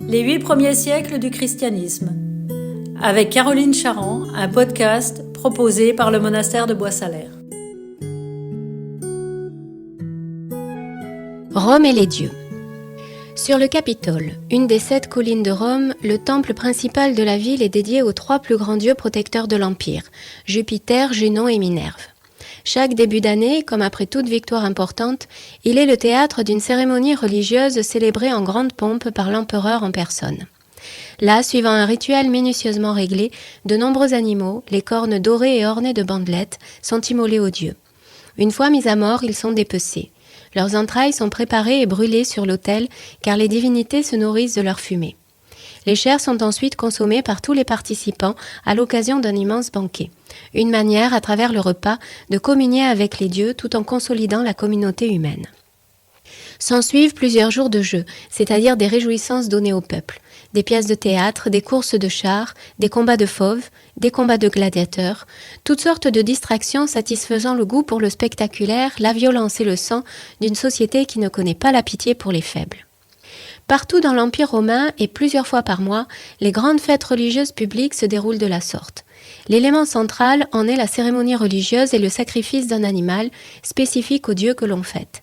Les 8 premiers siècles du christianisme. Avec Caroline Charand, un podcast proposé par le monastère de Bois-Salaire. Rome et les dieux. Sur le Capitole, une des 7 collines de Rome, le temple principal de la ville est dédié aux 3 plus grands dieux protecteurs de l'Empire, Jupiter, Junon et Minerve. Chaque début d'année, comme après toute victoire importante, il est le théâtre d'une cérémonie religieuse célébrée en grande pompe par l'empereur en personne. Là, suivant un rituel minutieusement réglé, de nombreux animaux, les cornes dorées et ornées de bandelettes, sont immolés aux dieux. Une fois mis à mort, ils sont dépecés. Leurs entrailles sont préparées et brûlées sur l'autel, car les divinités se nourrissent de leur fumée. Les chairs sont ensuite consommées par tous les participants à l'occasion d'un immense banquet. Une manière, à travers le repas, de communier avec les dieux tout en consolidant la communauté humaine. S'ensuivent plusieurs jours de jeu, c'est-à-dire des réjouissances données au peuple. Des pièces de théâtre, des courses de chars, des combats de fauves, des combats de gladiateurs, toutes sortes de distractions satisfaisant le goût pour le spectaculaire, la violence et le sang d'une société qui ne connaît pas la pitié pour les faibles. Partout dans l'Empire romain et plusieurs fois par mois, les grandes fêtes religieuses publiques se déroulent de la sorte. L'élément central en est la cérémonie religieuse et le sacrifice d'un animal spécifique au dieu que l'on fête.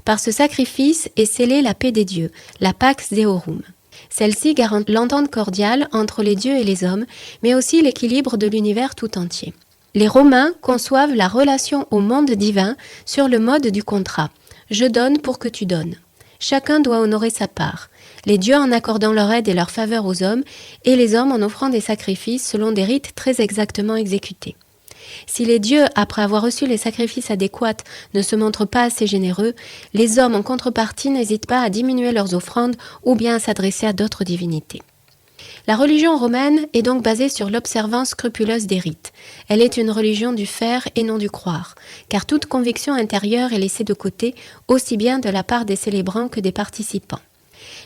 Par ce sacrifice est scellée la paix des dieux, la Pax Deorum. Celle-ci garantit l'entente cordiale entre les dieux et les hommes, mais aussi l'équilibre de l'univers tout entier. Les Romains conçoivent la relation au monde divin sur le mode du contrat. Je donne pour que tu donnes. Chacun doit honorer sa part, les dieux en accordant leur aide et leur faveur aux hommes, et les hommes en offrant des sacrifices selon des rites très exactement exécutés. Si les dieux, après avoir reçu les sacrifices adéquats, ne se montrent pas assez généreux, les hommes en contrepartie n'hésitent pas à diminuer leurs offrandes ou bien à s'adresser à d'autres divinités. La religion romaine est donc basée sur l'observance scrupuleuse des rites. Elle est une religion du faire et non du croire, car toute conviction intérieure est laissée de côté, aussi bien de la part des célébrants que des participants.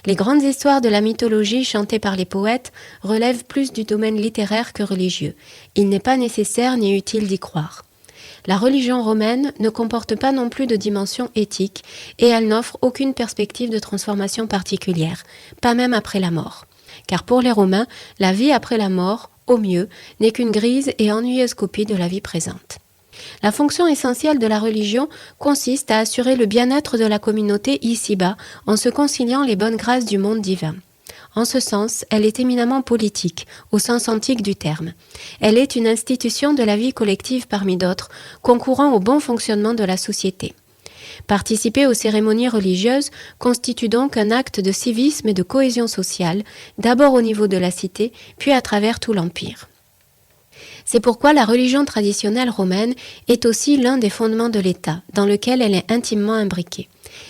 Les grandes histoires de la mythologie chantées par les poètes relèvent plus du domaine littéraire que religieux. Il n'est pas nécessaire ni utile d'y croire. La religion romaine ne comporte pas non plus de dimension éthique et elle n'offre aucune perspective de transformation particulière, pas même après la mort. Car pour les Romains, la vie après la mort, au mieux, n'est qu'une grise et ennuyeuse copie de la vie présente. La fonction essentielle de la religion consiste à assurer le bien-être de la communauté ici-bas en se conciliant les bonnes grâces du monde divin. En ce sens, elle est éminemment politique, au sens antique du terme. Elle est une institution de la vie collective parmi d'autres, concourant au bon fonctionnement de la société. Participer aux cérémonies religieuses constitue donc un acte de civisme et de cohésion sociale, d'abord au niveau de la cité, puis à travers tout l'Empire. C'est pourquoi la religion traditionnelle romaine est aussi l'un des fondements de l'État, dans lequel elle est intimement imbriquée.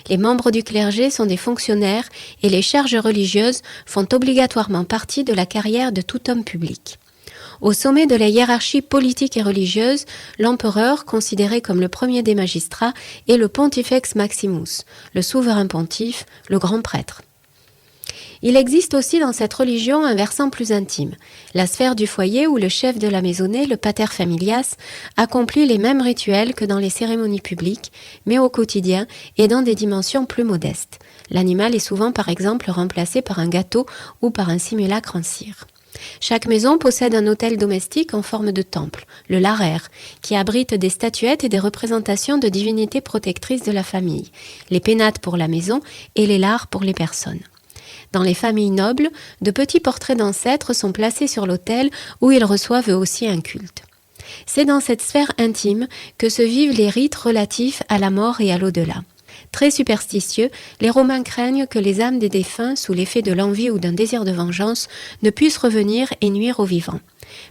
Les membres du clergé sont des fonctionnaires et les charges religieuses font obligatoirement partie de la carrière de tout homme public. Au sommet de la hiérarchie politique et religieuse, l'empereur, considéré comme le premier des magistrats, est le Pontifex Maximus, le souverain pontife, le grand prêtre. Il existe aussi dans cette religion un versant plus intime, la sphère du foyer où le chef de la maisonnée, le pater familias, accomplit les mêmes rituels que dans les cérémonies publiques, mais au quotidien et dans des dimensions plus modestes. L'animal est souvent par exemple remplacé par un gâteau ou par un simulacre en cire. Chaque maison possède un autel domestique en forme de temple, le larer, qui abrite des statuettes et des représentations de divinités protectrices de la famille, les pénates pour la maison et les lares pour les personnes. Dans les familles nobles, de petits portraits d'ancêtres sont placés sur l'autel où ils reçoivent eux aussi un culte. C'est dans cette sphère intime que se vivent les rites relatifs à la mort et à l'au-delà. Très superstitieux, les Romains craignent que les âmes des défunts, sous l'effet de l'envie ou d'un désir de vengeance, ne puissent revenir et nuire aux vivants.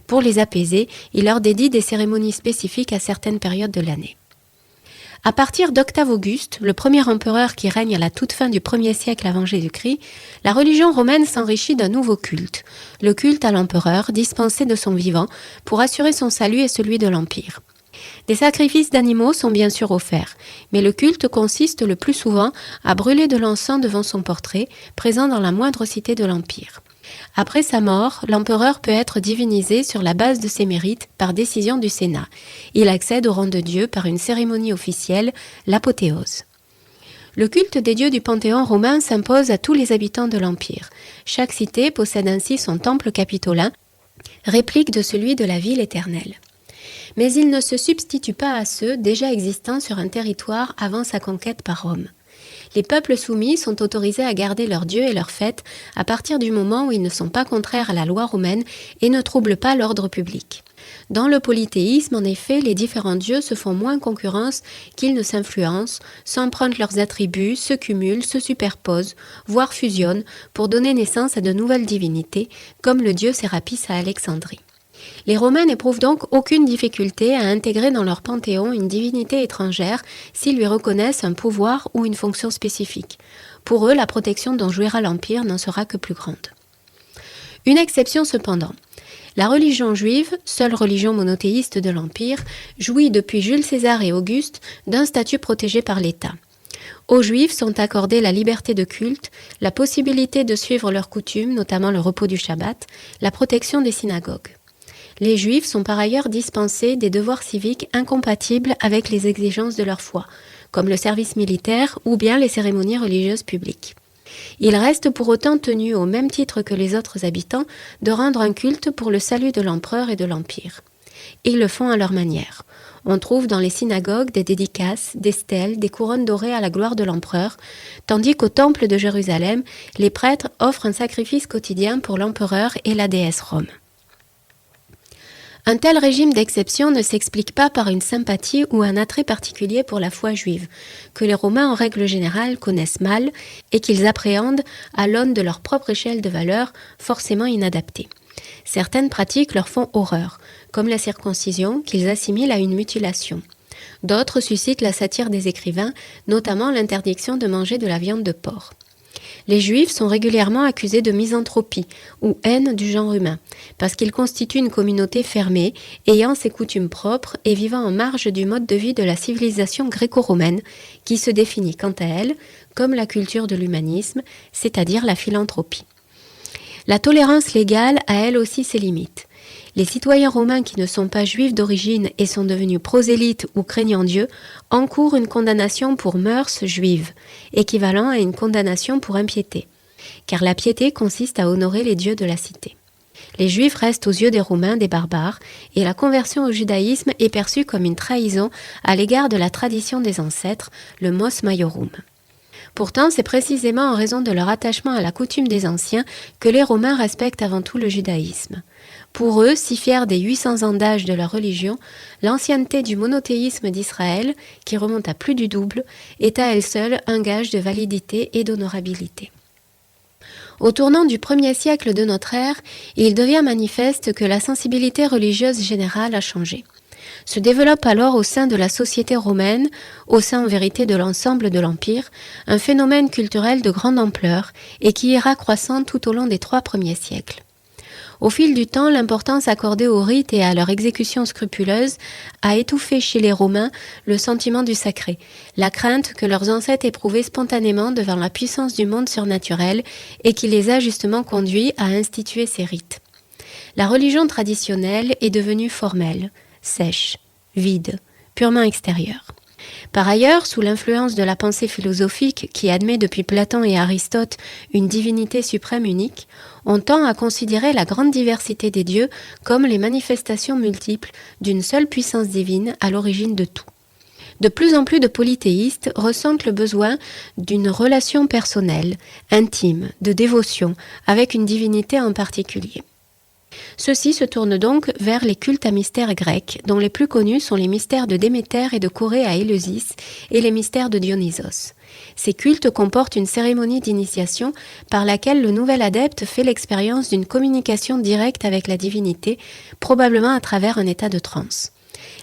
Pour les apaiser, ils leur dédient des cérémonies spécifiques à certaines périodes de l'année. À partir d'Octave Auguste, le premier empereur qui règne à la toute fin du 1er siècle avant Jésus-Christ, la religion romaine s'enrichit d'un nouveau culte, le culte à l'empereur dispensé de son vivant pour assurer son salut et celui de l'Empire. Des sacrifices d'animaux sont bien sûr offerts, mais le culte consiste le plus souvent à brûler de l'encens devant son portrait, présent dans la moindre cité de l'Empire. Après sa mort, l'empereur peut être divinisé sur la base de ses mérites par décision du Sénat. Il accède au rang de Dieu par une cérémonie officielle, l'apothéose. Le culte des dieux du panthéon romain s'impose à tous les habitants de l'Empire. Chaque cité possède ainsi son temple capitolin, réplique de celui de la ville éternelle. Mais il ne se substitue pas à ceux déjà existants sur un territoire avant sa conquête par Rome. Les peuples soumis sont autorisés à garder leurs dieux et leurs fêtes à partir du moment où ils ne sont pas contraires à la loi romaine et ne troublent pas l'ordre public. Dans le polythéisme, en effet, les différents dieux se font moins concurrence qu'ils ne s'influencent, s'empruntent leurs attributs, se cumulent, se superposent, voire fusionnent pour donner naissance à de nouvelles divinités, comme le dieu Sérapis à Alexandrie. Les Romains n'éprouvent donc aucune difficulté à intégrer dans leur panthéon une divinité étrangère s'ils lui reconnaissent un pouvoir ou une fonction spécifique. Pour eux, la protection dont jouira l'Empire n'en sera que plus grande. Une exception cependant. La religion juive, seule religion monothéiste de l'Empire, jouit depuis Jules César et Auguste d'un statut protégé par l'État. Aux Juifs sont accordées la liberté de culte, la possibilité de suivre leurs coutumes, notamment le repos du Shabbat, la protection des synagogues. Les Juifs sont par ailleurs dispensés des devoirs civiques incompatibles avec les exigences de leur foi, comme le service militaire ou bien les cérémonies religieuses publiques. Ils restent pour autant tenus au même titre que les autres habitants de rendre un culte pour le salut de l'empereur et de l'Empire. Ils le font à leur manière. On trouve dans les synagogues des dédicaces, des stèles, des couronnes dorées à la gloire de l'empereur, tandis qu'au temple de Jérusalem, les prêtres offrent un sacrifice quotidien pour l'empereur et la déesse Rome. Un tel régime d'exception ne s'explique pas par une sympathie ou un attrait particulier pour la foi juive, que les Romains en règle générale connaissent mal et qu'ils appréhendent à l'aune de leur propre échelle de valeurs forcément inadaptée. Certaines pratiques leur font horreur, comme la circoncision qu'ils assimilent à une mutilation. D'autres suscitent la satire des écrivains, notamment l'interdiction de manger de la viande de porc. Les Juifs sont régulièrement accusés de misanthropie ou haine du genre humain, parce qu'ils constituent une communauté fermée, ayant ses coutumes propres et vivant en marge du mode de vie de la civilisation gréco-romaine, qui se définit quant à elle comme la culture de l'humanisme, c'est-à-dire la philanthropie. La tolérance légale a elle aussi ses limites. Les citoyens romains qui ne sont pas juifs d'origine et sont devenus prosélytes ou craignant Dieu encourent une condamnation pour mœurs juives, équivalent à une condamnation pour impiété, car la piété consiste à honorer les dieux de la cité. Les Juifs restent aux yeux des Romains des barbares, et la conversion au judaïsme est perçue comme une trahison à l'égard de la tradition des ancêtres, le mos maiorum. Pourtant, c'est précisément en raison de leur attachement à la coutume des anciens que les Romains respectent avant tout le judaïsme. Pour eux, si fiers des 800 ans d'âge de leur religion, l'ancienneté du monothéisme d'Israël, qui remonte à plus du double, est à elle seule un gage de validité et d'honorabilité. Au tournant du 1er siècle de notre ère, il devient manifeste que la sensibilité religieuse générale a changé. Se développe alors au sein de la société romaine, au sein en vérité de l'ensemble de l'Empire, un phénomène culturel de grande ampleur et qui ira croissant tout au long des 3 premiers siècles. Au fil du temps, l'importance accordée aux rites et à leur exécution scrupuleuse a étouffé chez les Romains le sentiment du sacré, la crainte que leurs ancêtres éprouvaient spontanément devant la puissance du monde surnaturel et qui les a justement conduits à instituer ces rites. La religion traditionnelle est devenue formelle, sèche, vide, purement extérieure. Par ailleurs, sous l'influence de la pensée philosophique qui admet depuis Platon et Aristote une divinité suprême unique, on tend à considérer la grande diversité des dieux comme les manifestations multiples d'une seule puissance divine à l'origine de tout. De plus en plus de polythéistes ressentent le besoin d'une relation personnelle, intime, de dévotion avec une divinité en particulier. Ceux-ci se tournent donc vers les cultes à mystères grecs, dont les plus connus sont les mystères de Déméter et de Corée à Éleusis et les mystères de Dionysos. Ces cultes comportent une cérémonie d'initiation par laquelle le nouvel adepte fait l'expérience d'une communication directe avec la divinité, probablement à travers un état de transe.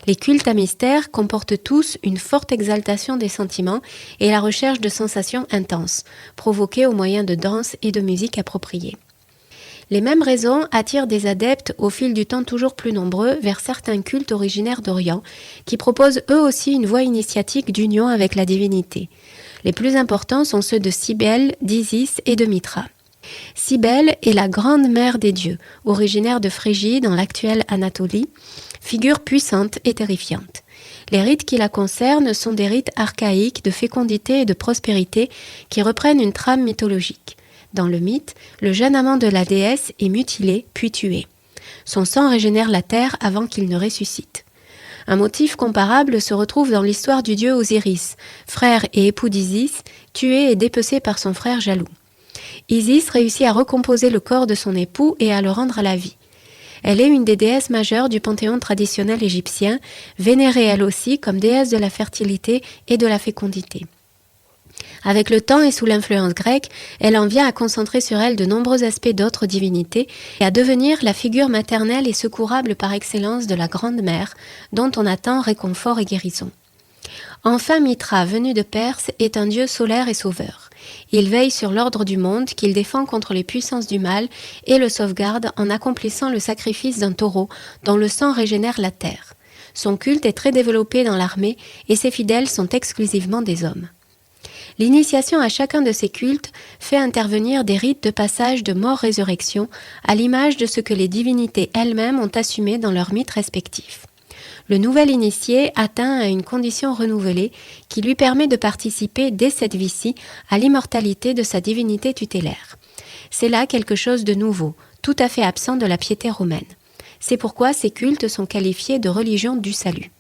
Les cultes à mystère comportent tous une forte exaltation des sentiments et la recherche de sensations intenses, provoquées au moyen de danse et de musique appropriées. Les mêmes raisons attirent des adeptes au fil du temps toujours plus nombreux vers certains cultes originaires d'Orient, qui proposent eux aussi une voie initiatique d'union avec la divinité. Les plus importants sont ceux de Cybèle, d'Isis et de Mithra. Cybèle est la grande mère des dieux, originaire de Phrygie dans l'actuelle Anatolie, figure puissante et terrifiante. Les rites qui la concernent sont des rites archaïques de fécondité et de prospérité qui reprennent une trame mythologique. Dans le mythe, le jeune amant de la déesse est mutilé puis tué. Son sang régénère la terre avant qu'il ne ressuscite. Un motif comparable se retrouve dans l'histoire du dieu Osiris, frère et époux d'Isis, tué et dépecé par son frère jaloux. Isis réussit à recomposer le corps de son époux et à le rendre à la vie. Elle est une des déesses majeures du panthéon traditionnel égyptien, vénérée elle aussi comme déesse de la fertilité et de la fécondité. Avec le temps et sous l'influence grecque, elle en vient à concentrer sur elle de nombreux aspects d'autres divinités et à devenir la figure maternelle et secourable par excellence de la Grande Mère, dont on attend réconfort et guérison. Enfin, Mitra, venu de Perse, est un dieu solaire et sauveur. Il veille sur l'ordre du monde qu'il défend contre les puissances du mal et le sauvegarde en accomplissant le sacrifice d'un taureau dont le sang régénère la terre. Son culte est très développé dans l'armée et ses fidèles sont exclusivement des hommes. L'initiation à chacun de ces cultes fait intervenir des rites de passage de mort-résurrection à l'image de ce que les divinités elles-mêmes ont assumé dans leurs mythes respectifs. Le nouvel initié atteint à une condition renouvelée qui lui permet de participer dès cette vie-ci à l'immortalité de sa divinité tutélaire. C'est là quelque chose de nouveau, tout à fait absent de la piété romaine. C'est pourquoi ces cultes sont qualifiés de religion du salut.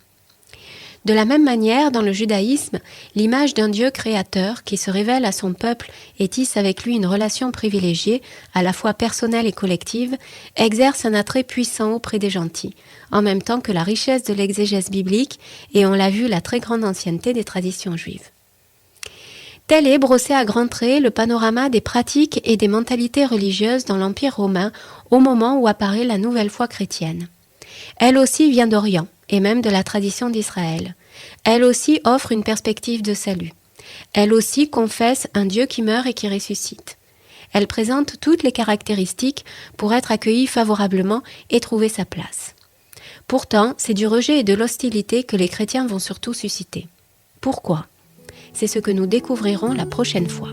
De la même manière, dans le judaïsme, l'image d'un Dieu créateur qui se révèle à son peuple et tisse avec lui une relation privilégiée, à la fois personnelle et collective, exerce un attrait puissant auprès des gentils, en même temps que la richesse de l'exégèse biblique et, on l'a vu, la très grande ancienneté des traditions juives. Tel est, brossé à grands traits, le panorama des pratiques et des mentalités religieuses dans l'Empire romain au moment où apparaît la nouvelle foi chrétienne. Elle aussi vient d'Orient, et même de la tradition d'Israël. Elle aussi offre une perspective de salut. Elle aussi confesse un Dieu qui meurt et qui ressuscite. Elle présente toutes les caractéristiques pour être accueillie favorablement et trouver sa place. Pourtant, c'est du rejet et de l'hostilité que les chrétiens vont surtout susciter. Pourquoi ? C'est ce que nous découvrirons la prochaine fois.